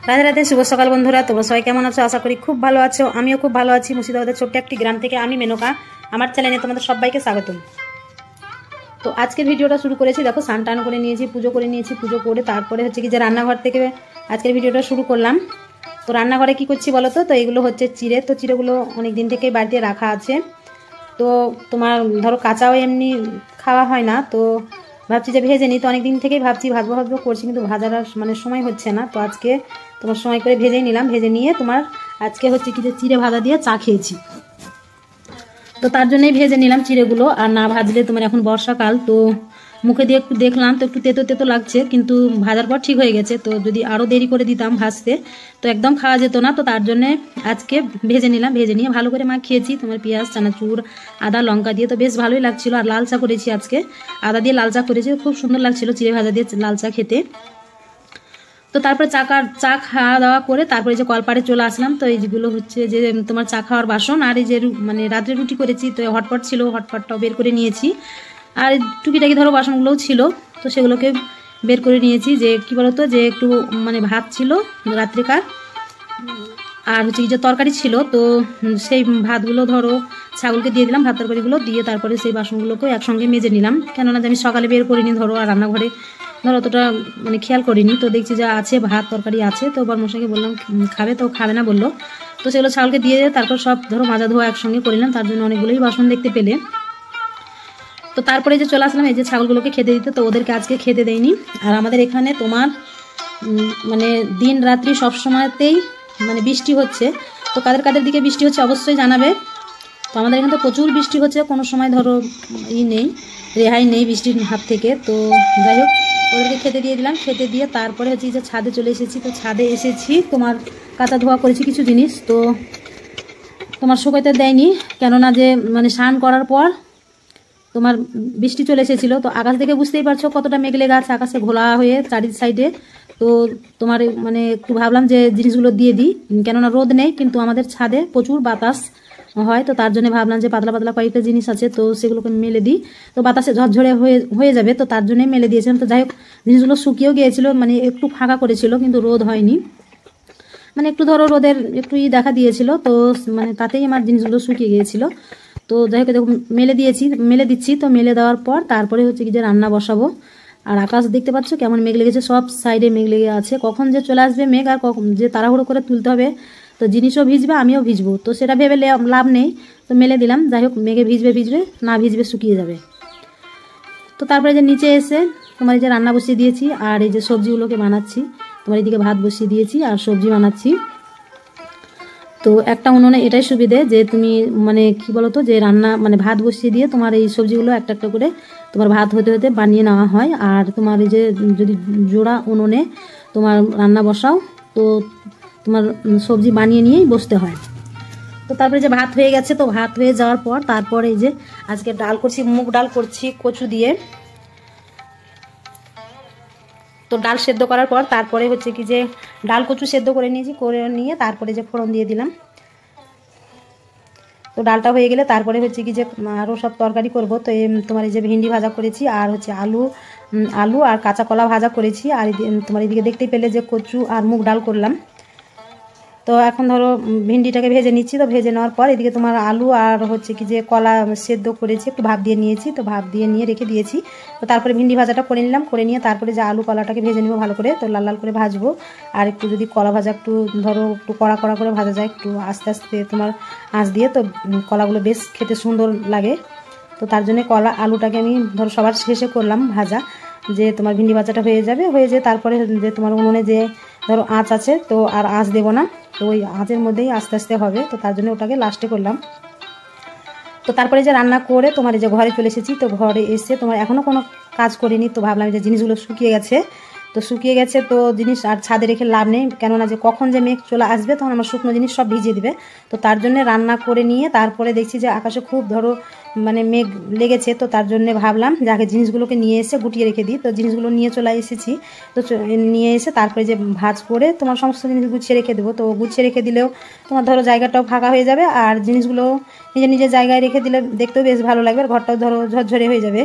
রাধে রাধে, শুভ সকাল বন্ধুরা। তোমরা সবাই কেমন আছো? আশা করি খুব ভালো আছো। আমিও খুব ভালো আছি। মুর্শিদাবাদের ছোট্ট একটি গ্রাম থেকে আমি মেনকা, আমার চ্যানেলে তোমাদের সবাইকে স্বাগতম। তো আজকের ভিডিওটা শুরু করেছি, দেখো স্নান টান করে নিয়েছি, পুজো করে নিয়েছি। পুজো করে তারপরে হচ্ছে কি যে রান্নাঘর থেকে আজকের ভিডিওটা শুরু করলাম। তো রান্নাঘরে কি করছি বলো তো? এগুলো হচ্ছে চিড়ে। তো চিড়েগুলো অনেক দিন থেকেই বাড়িতে রাখা আছে। তো তোমার ধরো কাঁচাও এমনি খাওয়া হয় না, তো ভাবছি যে ভেজে নিই। তো অনেক দিন থেকেই ভাবছি ভাজবো ভাজবো করছি, কিন্তু ভাজার মানে সময় হচ্ছে না। তো আজকে তোমার সময় করে ভেজেই নিলাম। ভেজে নিয়ে তোমার আজকে হচ্ছে কি যে চিড়ে ভাজা দিয়ে চা খেয়েছি। তো তার জন্যই ভেজে নিলাম চিড়েগুলো। আর না ভাজলে তোমার এখন বর্ষাকাল, তো মুখে দিয়ে একটু দেখলাম তো একটু তেতো তেতো লাগছে, কিন্তু ভাজার পর ঠিক হয়ে গেছে। তো যদি আরও দেরি করে দিতাম ভাজতে তো একদম খাওয়া যেত না। তো তার জন্যে আজকে ভেজে নিলাম। ভেজে নিয়ে ভালো করে মাখিয়েছি তোমার পেঁয়াজ, চানাচুর, আদা, লঙ্কা দিয়ে। তো বেশ ভালোই লাগছিল। আর লাল চা করেছি আজকে, আদা দিয়ে লাল চা করেছি, খুব সুন্দর লাগছিল চিড়ে ভাজা দিয়ে লাল চা খেতে। তো তারপরে চা খাওয়া দাওয়া করে তারপরে যে কলপাড়ে চলে আসলাম। তো এইগুলো হচ্ছে যে তোমার চা খাওয়ার বাসন। আর এই যে মানে রাত্রে রুটি করেছি, তো হটপট ছিল, হটপটটাও বের করে নিয়েছি। আর টুকিটাকি ধরো বাসনগুলোও ছিল, তো সেগুলোকে বের করে নিয়েছি। যে কি বলতো, যে একটু মানে ভাত ছিল রাত্রিকার, আর হচ্ছে কি যে তরকারি ছিল। তো সেই ভাতগুলো ধরো ছাগলকে দিয়ে দিলাম, ভাত তরকারিগুলো দিয়ে তারপরে সেই বাসনগুলোকেও একসঙ্গে মেজে নিলাম। কেননা যে আমি সকালে বের করিনি ধরো, আর রান্নাঘরে ধরো অতটা মানে খেয়াল করিনি। তো দেখছি যে আছে, ভাত তরকারি আছে। তো বরমশাইকে বললাম খাবে, তো খাবে না বললো। তো সেগুলো ছাগলকে দিয়ে তারপর সব ধরো মাজা ধোয়া একসঙ্গে করিলাম। তার জন্য অনেকগুলোই বাসন দেখতে পেলে। তো তারপরে যে চলে আসলাম এই যে ছাগলগুলোকে খেতে দিতে। তো ওদেরকে আজকে খেতে দেয়নি। আর আমাদের এখানে তোমার মানে দিন রাত্রি সব সময়তেই মানে বৃষ্টি হচ্ছে। তো কাদের কাদের দিকে বৃষ্টি হচ্ছে অবশ্যই জানাবে। তো আমাদের এখানে তো প্রচুর বৃষ্টি হচ্ছে, কোনো সময় ধরো নেই, রেহাই নেই বৃষ্টির হাত থেকে। তো যাই হোক, ওদেরকে খেতে দিয়ে দিলাম। খেতে দিয়ে তারপরে হচ্ছে যে ছাদে চলে এসেছি। তো ছাদে এসেছি তোমার কাঁচা ধোয়া করেছি কিছু জিনিস, তো তোমার শুকাইতে দেয়নি। কেননা যে মানে স্নান করার পর তোমার বৃষ্টি চলে এসেছিলো। তো আকাশ থেকে বুঝতেই পারছো কতটা মেঘলে গাছ, আকাশে ঘোলা হয়ে চারি সাইডে। তো তোমার মানে একটু ভাবলাম যে জিনিসগুলো দিয়ে দিই, কেননা রোদ নেই, কিন্তু আমাদের ছাদে প্রচুর বাতাস হয়। তো তার জন্য ভাবলাম যে পাতলা পাতলা কয়েকটা জিনিস আছে, তো সেগুলোকে মেলে দিই, তো বাতাসে ঝরঝরে হয়ে যাবে। তো তার জন্যই মেলে দিয়েছিলাম। তো যাই হোক, জিনিসগুলো শুকিয়েও গিয়েছিল, মানে একটু ফাঁকা করেছিল, কিন্তু রোদ হয়নি। মানে একটু ধরো রোদের একটু দেখা দিয়েছিল, তো মানে তাতেই আমার জিনিসগুলো শুকিয়ে গিয়েছিল। তো যাই হোক, দেখো মেলে দিচ্ছি। তো মেলে দেওয়ার পর তারপরে হচ্ছে কি যে রান্না বসাবো। আর আকাশ দেখতে পাচ্ছ কেমন মেঘ লেগেছে, সব সাইডে মেঘ লেগে আছে। কখন যে চলে আসবে মেঘ, আর কখন যে তাড়াহুড়ো করে তুলতে হবে, তো জিনিসও ভিজবে আমিও ভিজবো, তো সেটা ভেবে লাভ নেই। তো মেলে দিলাম। যাই হোক, মেঘে ভিজবে, না ভিজবে শুকিয়ে যাবে। তো তারপরে যে নিচে এসে তোমার এই যে রান্না বসিয়ে দিয়েছি, আর এই যে সবজিগুলোকে বানাচ্ছি। তোমার এইদিকে ভাত বসিয়ে দিয়েছি আর সবজি বানাচ্ছি। তো একটা উনুনে এটাই সুবিধে যে তুমি মানে কি বলতো, যে রান্না মানে ভাত বসিয়ে দিয়ে তোমার এই সবজিগুলো একটা একটা করে তোমার ভাত হতে হতে বানিয়ে নেওয়া হয়। আর তোমার এই যে যদি জোড়া উনুনে তোমার রান্না বসাও, তো তোমার সবজি বানিয়ে নিয়েই বসতে হয়। তো তারপরে যে ভাত হয়ে গেছে, তো ভাত হয়ে যাওয়ার পর তারপরে এই যে আজকে ডাল করছি, মুগ ডাল করছি কচু দিয়ে। তো ডাল সেদ্ধ করার পর তারপরে হচ্ছে কি যে ডাল কচু সেদ্ধ করে নিয়েছি, করে নিয়ে তারপরে যে ফোড়ন দিয়ে দিলাম। তো ডালটা হয়ে গেলে তারপরে হচ্ছে কি যে আরও সব তরকারি করব। তো তোমার এই যে ভেন্ডি ভাজা করেছি, আর হচ্ছে আলু আর কাঁচা কলা ভাজা করেছি। আর তোমার এদিকে দেখতেই পেলে যে কচু আর মুগ ডাল করলাম। তো এখন ধরো ভেন্ডিটাকে ভেজে নিচ্ছি। তো ভেজে নেওয়ার পর এদিকে তোমার আলু আর হচ্ছে কি যে কলা সেদ্ধ করেছি, একটু ভাপ দিয়ে নিয়েছি। তো ভাপ দিয়ে নিয়ে রেখে দিয়েছি। তো তারপরে ভেন্ডি ভাজাটা করে নিলাম, করে নিয়ে তারপরে যে আলু কলাটাকে ভেজে নেবো ভালো করে। তো লাল লাল করে ভাজবো। আর একটু যদি কলা ভাজা একটু ধরো একটু কড়া কড়া করে ভাজা যায়, একটু আস্তে আস্তে তোমার আঁচ দিয়ে, তো কলাগুলো বেশ খেতে সুন্দর লাগে। তো তার জন্য আলুটাকে আমি ধরো সবার শেষে করলাম ভাজা, যে তোমার ভেন্ডি ভাজাটা হয়ে যায় তারপরে যে তোমার উনুনে যে ধরো আঁচ আছে, তো আর আঁচ দেবো না, তো ওই আঁচের মধ্যেই আস্তে আস্তে হবে। তো তার জন্য ওটাকে লাস্টে করলাম। তো তারপরে যে রান্না করে তোমার এই যে ঘরে চলে এসেছি। তো ঘরে এসে তোমার এখনও কোনো কাজ করিনি। তো ভাবলাম যে জিনিসগুলো শুকিয়ে গেছে, তো জিনিস আর ছাদে রেখে লাভ নেই, কেননা যে কখন যে মেঘ চলে আসবে তখন আমার শুকনো জিনিস সব ভিজিয়ে দিবে। তো তার জন্য রান্না করে নিয়ে তারপরে দেখছি যে আকাশে খুব ধরো মানে মেঘ লেগেছে। তো তার জন্য ভাবলাম যে আগে জিনিসগুলোকে নিয়ে এসে গুটিয়ে রেখে দিই। তো জিনিসগুলো নিয়ে চলে এসেছি। তো নিয়ে এসে তারপরে যে ভাঁজ করে তোমার সমস্ত জিনিস গুছিয়ে রেখে দেবো। তো গুছিয়ে রেখে দিলেও তোমার ধরো জায়গাটাও ফাঁকা হয়ে যাবে, আর জিনিসগুলো নিজের নিজের জায়গায় রেখে দিলে দেখতেও বেশ ভালো লাগবে, আর ঘরটাও ধরো ঝরঝরে হয়ে যাবে।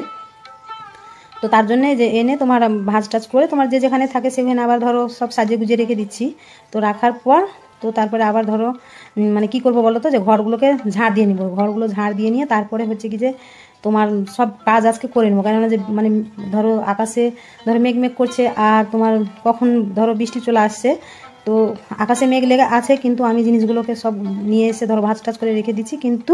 তো তো তার জন্যে যে এনে তোমার ভাজ টাজ করে তোমার যে যেখানে থাকে সেখানে আবার ধরো সব সাজিয়ে গুজিয়ে রেখে দিচ্ছি। তো রাখার পর তো তারপরে আবার ধরো মানে কি করব বলো তো, যে ঘরগুলোকে ঝাড় দিয়ে নিব। ঘরগুলো ঝাড় দিয়ে নিয়ে তারপরে হচ্ছে কি যে তোমার সব কাজ আজকে করে নেবো। কেননা যে মানে ধরো আকাশে ধরো মেঘ মেঘ করছে আর তোমার কখন ধরো বৃষ্টি চলে আসছে, তো আকাশে মেঘ লেগে আছে কিন্তু আমি জিনিসগুলোকে সব নিয়ে এসে ধরো ভাজ টাজ করে রেখে দিচ্ছি। কিন্তু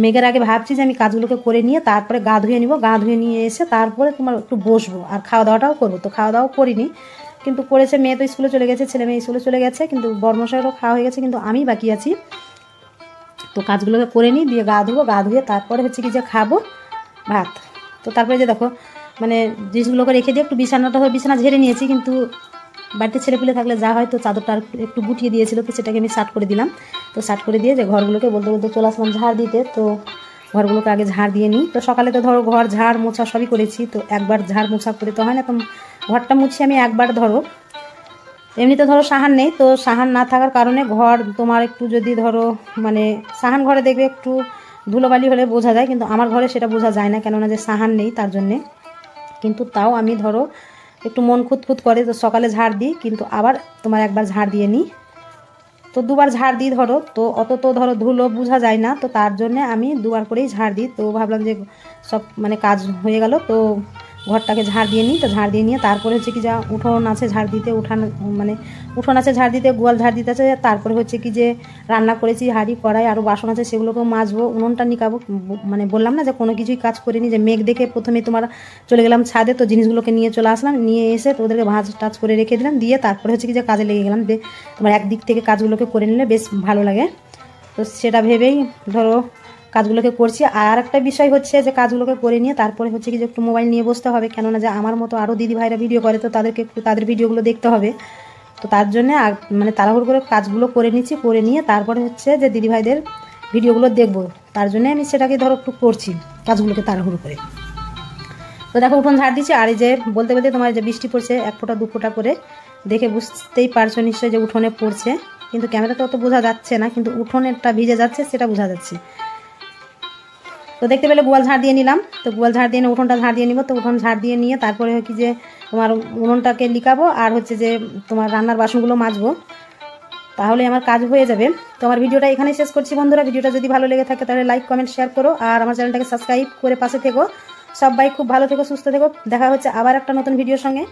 মেঘের আগে ভাবছি যে আমি কাজগুলোকে করে নিয়ে তারপরে গা ধুয়ে নিব। গা ধুয়ে নিয়ে এসে তারপরে তোমার একটু বসবো আর খাওয়া দাওয়াটাও করবো। তো খাওয়া দাওয়াও করিনি, কিন্তু করেছে মেয়ে তো স্কুলে চলে গেছে, ছেলে মেয়ে স্কুলে চলে গেছে, কিন্তু বর্মশাইয়েরও খাওয়া হয়ে গেছে, কিন্তু আমি বাকি আছি। তো কাজগুলোকে করে নিই, দিয়ে গা ধুবো। গা ধুয়ে তারপরে হচ্ছে কি যে খাবো ভাত। তো তারপরে যে দেখো মানে জিনিসগুলোকে রেখে দিয়ে একটু বিছানা ঝেড়ে নিয়েছি, কিন্তু বাড়িতে ছেলেপুলে থাকলে যা হয়, তো চাদরটা একটু গুটিয়ে দিয়েছিল, তো সেটাকে আমি শার্ট করে দিলাম। তো শার্ট করে দিয়ে যে ঘরগুলোকে বলতে বলতে চলে আসলাম ঝাড় দিতে। তো ঘরগুলোকে আগে ঝাড় দিয়ে নিই। তো সকালে তো ধরো ঘর ঝাড় মোছা সবই করেছি, তো একবার ঝাড় মোছা করে তো হয় না, তো ঘরটা মুছি আমি একবার। ধরো এমনিতে ধরো সাহান নেই, তো সাহান না থাকার কারণে ঘর তোমার একটু যদি ধরো মানে সাহান ঘরে দেখবে একটু ধুলোবালি হলে বোঝা যায়, কিন্তু আমার ঘরে সেটা বোঝা যায় না, কেননা যে সাহান নেই তার জন্যে। কিন্তু তাও আমি ধরো একটু মন খুঁতখুত করে, তো সকালে ঝাড় দিই, কিন্তু আবার তোমার একবার ঝাড় দিয়ে নিই। তো দুবার ঝাড় দিই ধরো, তো অত তো ধরো ধুলো বোঝা যায় না, তো তার জন্যে আমি দুবার করেই ঝাড় দিই। তো ভাবলাম যে সব মানে কাজ হয়ে গেল, তো ঘরটাকে ঝাড় দিয়ে নিই। তো ঝাড় দিয়ে নিয়ে তারপরে হচ্ছে কি যা উঠোন আছে ঝাড় দিতে, মানে উঠোন আছে ঝাড় দিতে, গোয়াল ঝাড় দিতে আছে। তারপরে হচ্ছে কি যে রান্না করেছি, হাঁড়ি কড়াই আরও বাসন আছে, সেগুলোকেও মাজবো, উনুনটা নিকাবো। মানে বললাম না যে কোনো কিছুই কাজ করিনি, যে মেঘ দেখে প্রথমে তোমার চলে গেলাম ছাদে, তো জিনিসগুলোকে নিয়ে চলে আসলাম, নিয়ে এসে তো ওদেরকে ভাজ টাজ করে রেখে দিলাম, দিয়ে তারপরে হচ্ছে কি যে কাজে লেগে গেলাম। যে তোমার একদিক থেকে কাজগুলোকে করে নিলে বেশ ভালো লাগে। তো সেটা ভেবেই ধরো কাজগুলোকে করছি। আর একটা বিষয় হচ্ছে যে কাজগুলোকে করে নিয়ে তারপরে হচ্ছে কি যে একটু মোবাইল নিয়ে বসতে হবে, কেননা যে আমার মতো আরও দিদি ভাইরা ভিডিও করে, তো তাদেরকে একটু তাদের ভিডিওগুলো দেখতে হবে। তো তার জন্যে মানে তাড়াহুড়ো করে কাজগুলো করে নিচ্ছি, করে নিয়ে তারপরে হচ্ছে যে দিদি ভাইদের ভিডিওগুলো দেখবো, তার জন্যে আমি সেটাকে ধরো একটু করছি কাজগুলোকে তাড়াহুড়ো করে। তো দেখো উঠোন ঝাড় দিচ্ছি, আর এই যে বলতে বলতে তোমার যে বৃষ্টি পড়ছে 1 ফোঁটা 2 ফোঁটা করে, দেখে বুঝতেই পারছো নিশ্চয়ই যে উঠোনে পড়ছে, কিন্তু ক্যামেরাতে অত বোঝা যাচ্ছে না, কিন্তু উঠোনেরটা ভিজে যাচ্ছে সেটা বোঝা যাচ্ছে। তো দেখতে পেলে গোয়াল ঝাড় দিয়ে নিলাম। তো গোয়াল ঝাড় দিয়ে নিয়ে উঠোনটা ঝাড় দিয়ে নিব। তো উঠোন ঝাড় দিয়ে নিয়ে তারপরে কি যে তোমার উনুনটাকে লিকাবো, আর হচ্ছে যে তোমার রান্নার বাসনগুলো মাজবো, তাহলে আমার কাজ হয়ে যাবে। তো আমার ভিডিওটা এখানেই শেষ করছি বন্ধুরা। ভিডিওটা যদি ভালো লেগে থাকে তাহলে লাইক কমেন্ট শেয়ার করো, আর আমার চ্যানেলটাকে সাবস্ক্রাইব করে পাশে থেকো। সবাই খুব ভালো থেকো, সুস্থ থেকো। দেখা হচ্ছে আবার একটা নতুন ভিডিওর সঙ্গে।